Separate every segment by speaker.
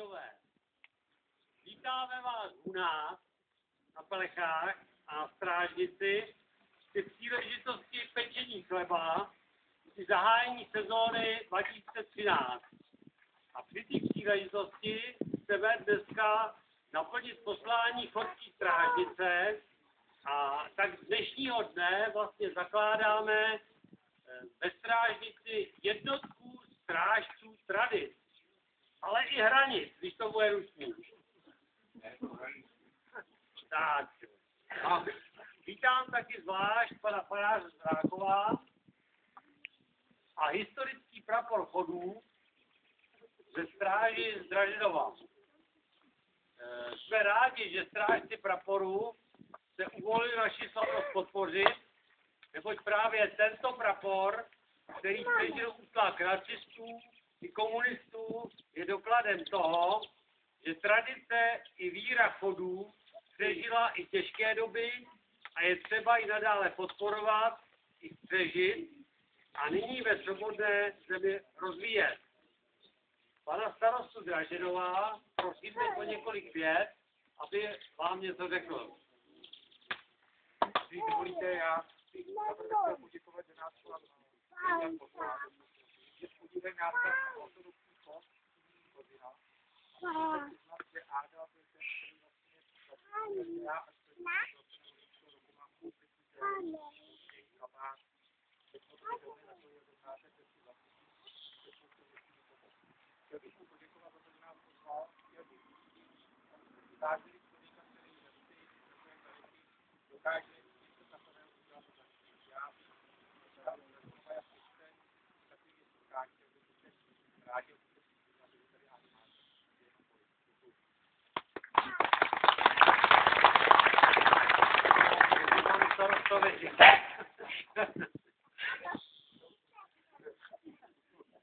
Speaker 1: Dražidové. Vítáme vás u nás na Pelechách a na Strážnici při příležitosti pečení chleba při zahájení sezóny 2013. A při té příležitosti chceme dneska naplnit poslání chodské strážnice a tak z dnešního dne vlastně zakládáme ve strážnici jednotku strážců tradic, ale i hranic, když to bude ruční. Tak. A vítám taky zvlášť pana faráře Zdráková a historický prapor chodů ze stráži z Dražidova. Jsme rádi, že strážci praporu se uvolili naši slavnost podpořit, neboť právě tento prapor, který přežil útlak nacistů i komunistů, je dokladem toho, že tradice i víra chodů přežila i těžké doby a je třeba i nadále podporovat, i přežit a nyní ve svobodné zemi rozvíjet. Pana starostu Dražidova prosím teď o několik vět, aby vám něco řekl.
Speaker 2: Když dovolíte, já bych chtěl poděkovat, že nás že podílej nás na ortodoxní fond rodina. A že Áda, to je ten, který vlastně já a to roku mám koupit, že jejich kabát, teď to na to je znáte, že si vlastně chtěl bych mu poděkovat za to, že nás poslal, chtěl bych stážili člověka, který dokáže něco takového udělat za já.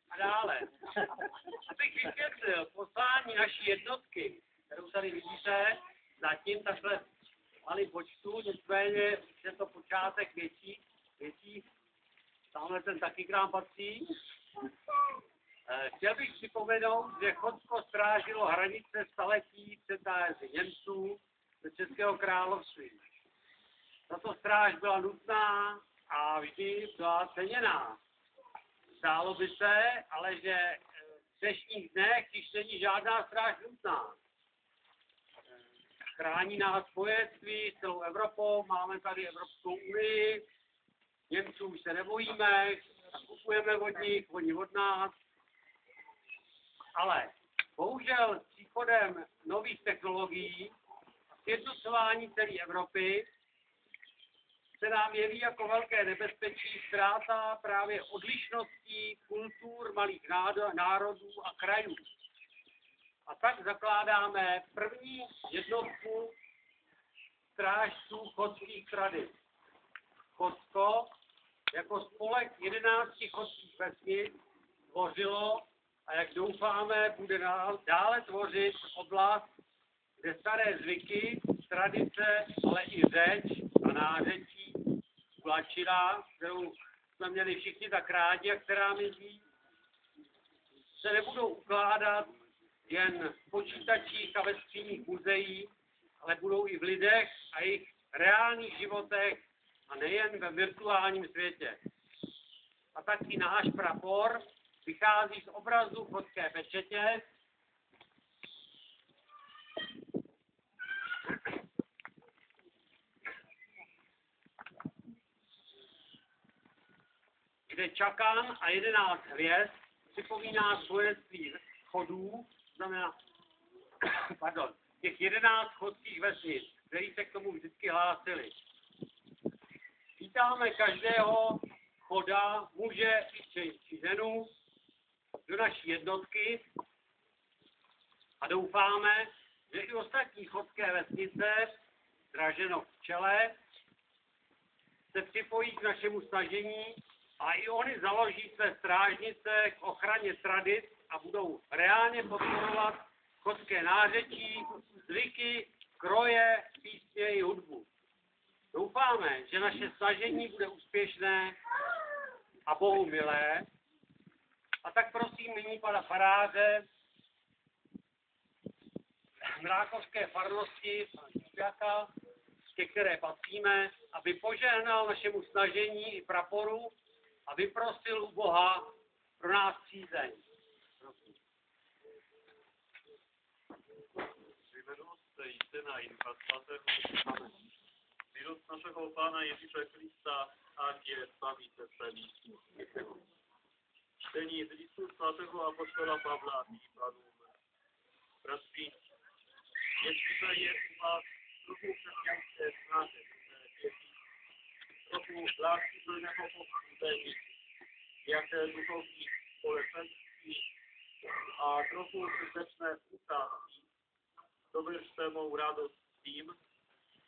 Speaker 1: A dále, abych vysvětlil poslání naší jednotky, kterou tady vidíte, zatím takhle malý počtu, nicméně je to počátek větší, tamhle ten taky k nám patří. Chtěl bych připomenout, že Chodsko strážilo hranice staletí před nájezdy Němců do Českého království. Tato stráž byla nutná a vždy byla ceněná. Zdálo by se, ale že v dnešních dnech již není žádná stráž nutná. Chrání nás spojenství celou Evropou, máme tady Evropskou unii, Němců už se nebojíme, kupujeme od nich, oni od nás. Ale bohužel s příchodem nových technologií a sjednocování celé Evropy se nám jeví jako velké nebezpečí ztráta právě odlišností kultur malých národů a krajů. A tak zakládáme první jednotku strážců chodských tradic. Chodsko jako spolek 11 chodských vesnic tvořilo a jak doufáme, bude dále tvořit oblast, kde staré zvyky, tradice, ale i řeč a nářečí, kulačina, kterou jsme měli všichni tak rádi a která mizí, se nebudou ukládat jen v počítačích a ve skříních muzeí, ale budou i v lidech a jejich reálných životech a nejen ve virtuálním světě. A tak i náš prapor vychází z obrazu chodské pečetě, kde čakan a 11 hvězd připomíná spojenství chodů, znamená, těch 11 chodských vesnic, který se k tomu vždycky hlásili. Vítáme každého choda, muže či ženu do naší jednotky a doufáme, že i ostatní chodské vesnice, Draženov v čele, se připojí k našemu snažení a i oni založí své strážnice k ochraně tradic a budou reálně podporovat chodské nářečí, zvyky, kroje, písně i hudbu. Doufáme, že naše snažení bude úspěšné a Bohu milé. A tak prosím nyní pana faráře, Strákovské farnosti Štěpáka, ke které patříme, aby požehnal našemu snažení i praporu a vyprosil u Boha pro nás přízeň.
Speaker 3: Jste i Syna i Ducha Svatého. Amen. Milost naszego Pana Jezusa Chrysta, ať je s wami se všemi. Čtení z listu svatého apostola Pavla Filipanům. Bratři, jestliže je u vás trochu křesťanské znáte, trochu láskyplného povzbuzení, jaké duchovní společenství a trochu srdečné účastí, dověřte mou radost tím,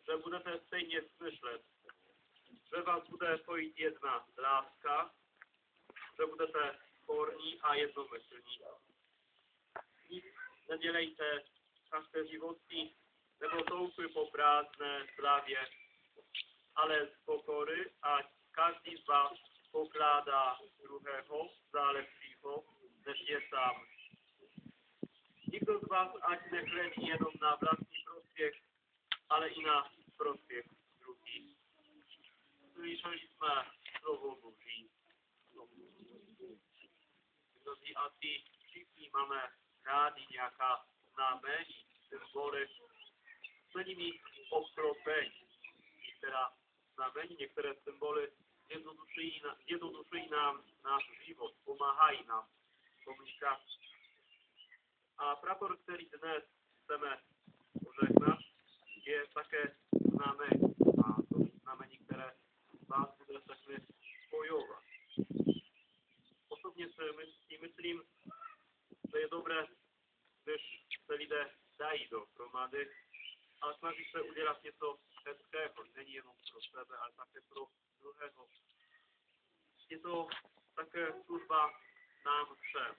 Speaker 3: že budete stejně smyšlet, že vás bude spojit jedna láska, že budete sporní a jednomyslní. Nic nedělejte charakterivosti nebo touhy po prázdné slavě, ale z pokory, ať každý z vás pokládá druhého za lepšího, než je sám. Nikdo z vás ať nehledí jenom na vlastní prospěch, ale i na prospěch druhých. Slyšeli jsme slovo Boží. Mnozí asi všichni máme rádi nějaká znamení, symboly, s nimi obklopení. Některá znamení, některé symboly jednodušují nám náš život, pomáhají nám v komunikaci. A prapor, který dnes chceme požehnat, je také znamení. A to znamení, které vás bude všechny spojovat. Osobně si myslím, že je dobré, když se lidé dají dohromady a snaží se udělat něco hezkého. Není jenom pro sebe, ale také pro druhého. Je to také služba nám všem.